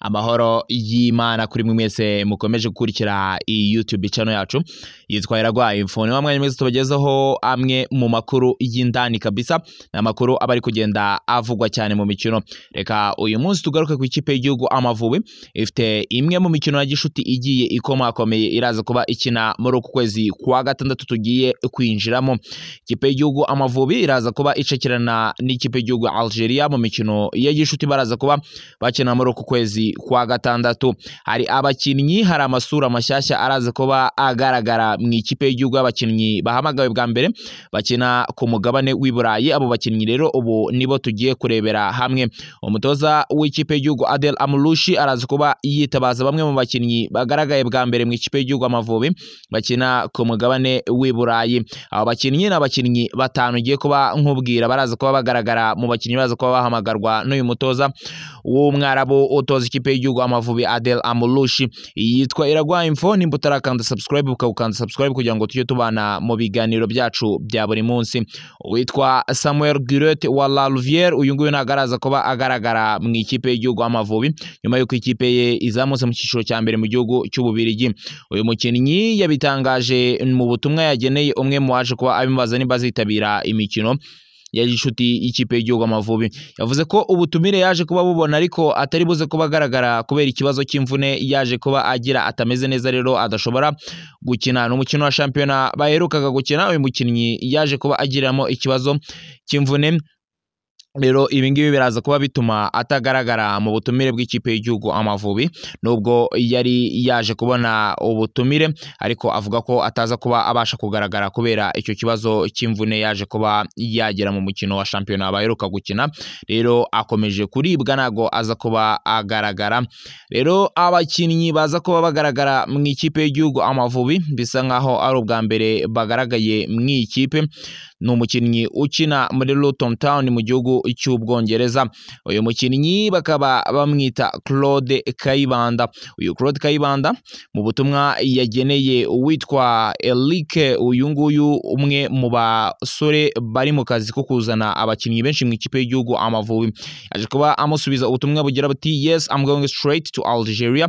amahoro y'Imana kuri mwe mwese mukomeje gukurikira iyi YouTube channel yacu yitwa Iragwa Info. Ni mwanya mwese tubagezaho amwe mu makuru y'indani kabisa, na makuru abari kugenda avugwa cyane mu mikino. Reka uyu munsi tugaruke ku ikipe y'igihugu Amavubi ifite imwe mu mikino ya gishuti igiye ikomakomeye iraza kuba ikina muri uku kwezi kwa gatandatu tugiye kwinjiramo. Ikipe y'igihugu Amavubi iraza kuba icakirana n'ikipe y'igihugu Algeria mu mikino ya gishuti baraza kuba bakina muri uku kwezi kwa gatandatu. Hari abakinnyi, hari amasura mashyashya araza kuba agaragara mu ikipe y'igihugu y'abakinnyi bahamagawe bwa mbere bakina ku mugabane w'i Burayi. Abo bakinnyi rero ubu nibo tugiye kurebera hamwe. Umutoza w'ikipe y'igihugu Adel Amrouche araza kuba yitabaza bamwe mu bakinnyi bagaragaye bwa mbere mu ikipe y'igihugu Amavubi bakina ku mugabane w'i Burayi. Abo bakinnyi ni abakinnyi batanu ugiye kuba nkubwira baraza kuba bagaragara mu bakinnyi baraza kuba bahamagarwa n'uyu mutoza w'umwarabu utoza ikipe y'igihugu Amavubi Adel Amrouche. Yitwa Iragwa Info. Nimba utarakanda subscribe ukawukanda subscribe kugira ngo tujye tubana mu biganiro byacu bya buri munsi. Witwa Samuel Gueret wa La Louvière, uyu nguyu nagaraza kuba agaragara mu ikipe y'igihugu Amavubi nyuma y'uko ikipe ye izamutse mu cyiciro cya mbere mu gihugu cy'Ububirigi. Uyu mukinnyi yabitangaje mu butumwa yageneye umwe mu waje kuba abimubaza nimba azitabira imikino ya gishuti ikipe y'igihugu Amavubi. Yavuze ko ubutumire yaje kuba bubona ariko atari buze kuba agaragara kubera ikibazo cy'imvune yaje kuba agira, atameze neza rero adashobora gukina n'umukino wa shampiyona baherukaga gukina. Uyu mukinnyi yaje kuba agiramo ikibazo cy'imvune, rero ibingibi biraza kuba bituma atagaragara mu butumire bw'ikipe y'igihugu Amavubi. Nubwo yari yaje kubona ubutumire ariko avuga ko ataza kuba abasha kugaragara kubera icyo kibazo cy'imvune yaje kuba yagera mu mukino wa shampiyona baheruka gukina. Rero akomeje kuribwa ntago aza kuba agaragara. Rero abakinnyi baza kuba bagaragara mu ikipe y'igihugu Amavubi bisa nkaho ari ubwa mbere bagaragaye mu ikipe. Ni umukinnyi ukina muri Luton Town mu gihugu cy'Ubwongereza. Uyu mukinnyi bakaba bamwita Claude Kayibanda. Uyu Claude Kayibanda mu butumwa yageneye uwitwa Eric, uyu nguyu umwe mu basore bari mu kazi ko kuzana abakinnyi benshi mu ikipe y'igihugu Amavubi, yaje kuba amusubiza ubutumwa bugira buti yes I'm going straight to Algeria.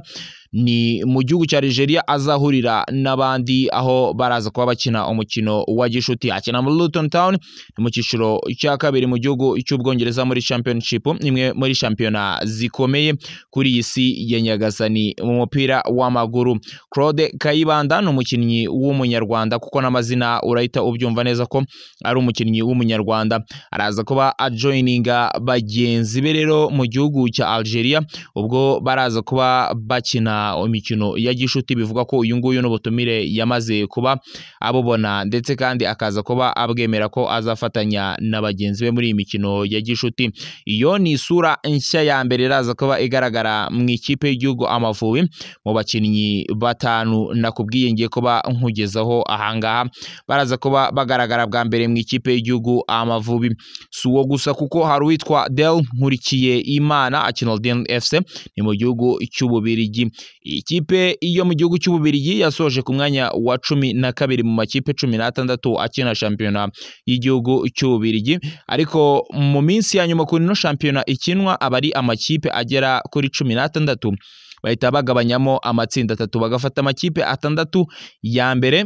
Ni mu gihugu cya Algeria azahurira n'abandi aho baraza kuba bakina umukino wa gishuti. Akina muri Luton Town mu cyiciro cya kabiri mu gihugu cy'Ubwongereza muri Championship, imwe muri shampiyona zikomeye kuri iyi si ya nyagasani mu mupira w'amaguru. Claude Kayibanda ni umukinnyi w'umunyarwanda kuko n'amazina urahita ubyumva neza ko ari umukinnyi w'umunyarwanda. Araza kuba ajoininga bagenzi be rero mu gihugu cya Algeria ubwo baraza kuba bakina imikino ya gishuti. Bivuga ko uyu nguyu n'ubutumire yamaze kuba abubona ndetse kandi akaza kuba abwemera ko azafatanya na bagenzi be muri iyi mikino ya gishuti. Iyo ni isura nshya ya mbere iraza kuba igaragara mu ikipe y'igihugu Amavubi mu bakinnyi batanu nakubwiye ngiye kuba nkugezaho ahangaha baraza kuba bagaragara bwa mbere mu ikipe y'igihugu Amavubi. Si uwo gusa kuko hari uwitwa Del Nkurikiye Imana akina Den FC ni mu gihugu cy'Ububirigi. Ikipe iyo mu gihugu cy'Ububirigi yasoje ku mwanya wa 12 mu makipe 16 akina shampiyona y'igihugu cy'Ububirigi, ariko mu minsi ya nyuma kuri no shampiyona ikinwa abari amakipe agera kuri 16 bahita bagabanyamo amatsinda 3 bagafata amakipe 6 ya mbere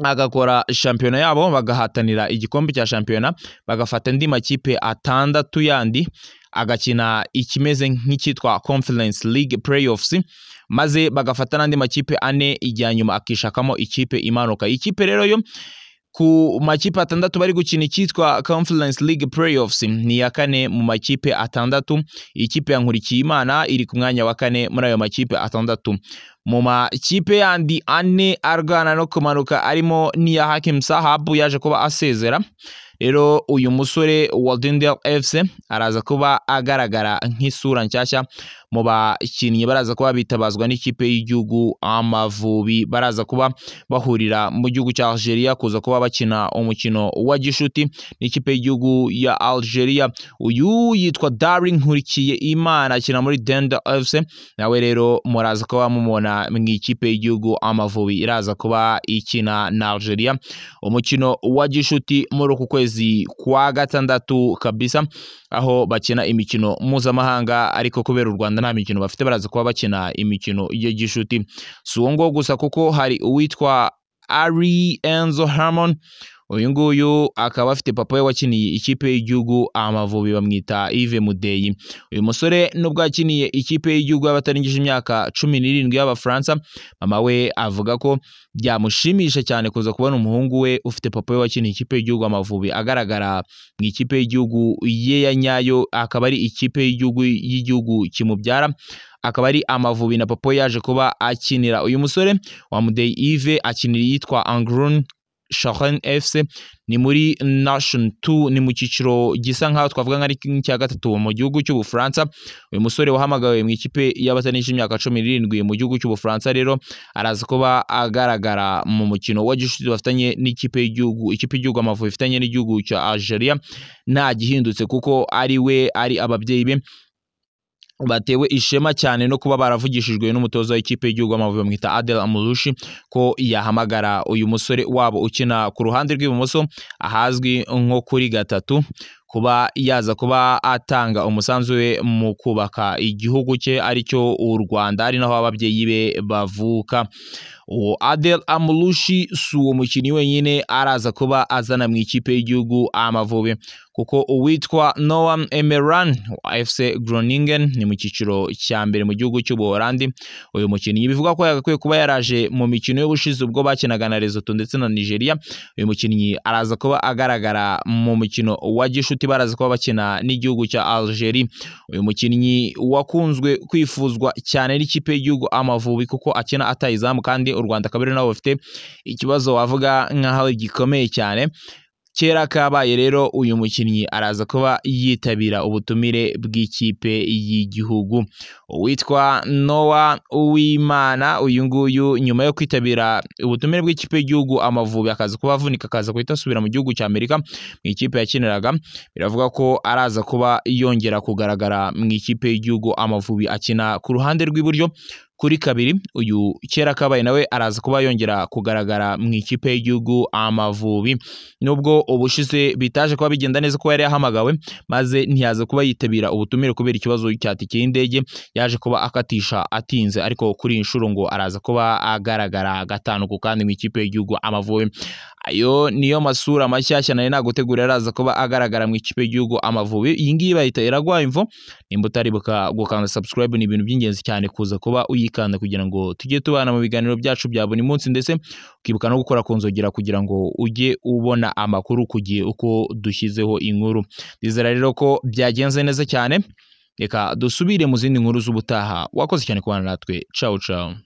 agakora shampiyona yabo bagahatanira igikombe cya shampiyona, bagafata andi makipe 6 yandi agakina ikimeze nk'icyitwa Conference League Playoffs, maze bagafata n'andi makipe 4 ijya nyuma akishakamo ikipe imanuka. Ikipe rero yo ku makipe 6 bari gukina icyitwa Conference League Playoffs ni ya 4 mu makipe 6. Ikipe ya Nkurikiye Imana iri ku mwanya wa 4 muri ayo makipe 6. Mu makipe yandi 4 arwana no kumanuka arimo n'iya Hakim Sahab yaje kuba asezera. Rero uyu musore wa Dundee FC araza kuba agaragara nk'isura nshyashya mu bakinnyi baraza kuba bitabazwa n'ikipe y'igihugu Amavubi. Baraza kuba bahurira mu gihugu cya Algeria kuza kuba bakina umukino wa gishuti n'ikipe y'igihugu ya Algeria. Uyu yitwa Darren Nkurikiye Imana akina muri Dundee FC, nawe rero muraza kuba mumubona kugana mu ikipe y'igihugu Amavubi iraza kuba ikina na Algeria umukino wa gishuti muri uku kwezi kwa gatandatu kabisa, aho bakina imikino mpuzamahanga, ariko kubera u Rwanda nta mikino bafite baraza kuba bakina imikino ya gishuti. Si uwo nguwo gusa kuko hari uwitwa Ari Enzo Harmon, uyu nguyu akaba afite papa we wakiniye ikipe y'igihugu Amavubi bamwita Yves Mudeyi. Uyu musore nubwo yakiniye ikipe y'igihugu y'abatarengeje imyaka 17 y'Abafaransa, mama we avuga ko byamushimisha cyane kuza kubona umuhungu we ufite papa we wakiniye ikipe y'igihugu Amavubi agaragara mu ikipe y'igihugu ye ya nyayo, akaba ari ikipe y'igihugu kimubyara, akaba ari Amavubi na papa we yaje kuba akinira. Uyu musore wa Mudeyi Yves akinira yitwa Anglun Shahan FC, ni muri Nation 2, ni mu cyiciro gisa nkaho twavuga nk'ari cya gatatu mu gihugu cy'Ubufaransa. Uyu musore wahamagawe mu ikipe y'abatanisha imyaka 17 mu gihugu cy'Ubufaransa rero araza kuba agaragara mu mukino wa gishuti bafitanye n'ikipe y'igihugu Amavubi ifitanye n'igihugu cya Algeria, nta gihindutse kuko ari ababyeyi be batewe ishema cyane no kuba baravugishijwe n'umutoza w'ikipe y'igihugu Amavubi bamwita Adel Amoulouchi ko yahamagara uyu musore wabo ukina ku ruhande rw'ibumoso ahazwi nko kuri gatatu, kuba yaza kuba atanga umusanzu we mu kubaka igihugu cye aricyo u Rwanda, ari naho ababyeyi be bavuka. Uwo Adel Amoulouchi si uwo mukinnyi wenyine araza kuba azana mu ikipe y'igihugu Amavubi, kuko uwitwa Noam Emeran wa FC Groningen ni mu cyiciro cya mbere mu gihugu cy'Ubuholandi. Uyu mukinnyi bivuga ko yagakwiye kuba yaraje mu mikino y'ubushize ubwo bakinaga na Lesotho ndetse na Nigeria. Uyu mukinnyi araza kuba agaragara mu mukino wa gishuti baraza kuba bakina n'igihugu cya Algeria. Uyu mukinnyi wakunzwe kwifuzwa cyane n'ikipe y'igihugu Amavubi kuko akina atayizamu, kandi u Rwanda kabiri nabo bafite ikibazo wavuga nkaho gikomeye cyane. Kera kabaye rero uyu mukinnyi araza kuba yitabira ubutumire bw'ikipe y'igihugu. Uwitwa Noah Uwimana, uyu nguyu nyuma yo kwitabira ubutumire bw'ikipe y'igihugu Amavubi akaza kuba avunika, akaza guhita asubira mu gihugu cya Amerika mu ikipe yakiniraga. Biravuga ko araza kuba yongera kugaragara mu ikipe y'igihugu Amavubi akina ku ruhande rw'iburyo kuri kabiri. Uyu kera kabaye nawe araza kuba yongera kugaragara mu ikipe y'igihugu Amavubi, nubwo ubushize bitaje kuba bigenda neza ko yari yahamagawe maze ntiyaza kuba yitabira ubutumire kubera ikibazo cya tike y'indege, yaje kuba akatisha atinze, ariko kuri inshuro ngo araza kuba agaragara gatanu ku kandi mu ikipe y'igihugu Amavubi. Ayo niyo masura mashyashya nari nagutegura araza kuba agaragara mu ikipe y'igihugu Amavubi. Iyi ngiyi bayita Iraguha Info. Nimba utaribuka gukanda subscribe, ni ibintu by'ingenzi cyane kuza kuba uyikanda kugira ngo tujye tubana mu biganiro byacu bya buri munsi, ndetse ukibuka no gukora ku nzogera kugira ngo ujye ubona amakuru ku gihe uko dushyizeho inkuru. Ndizera rero ko byagenze neza cyane, reka dusubire mu zindi nkuru z'ubutaha. Wakoze cyane kubana natwe. Ciao ciao.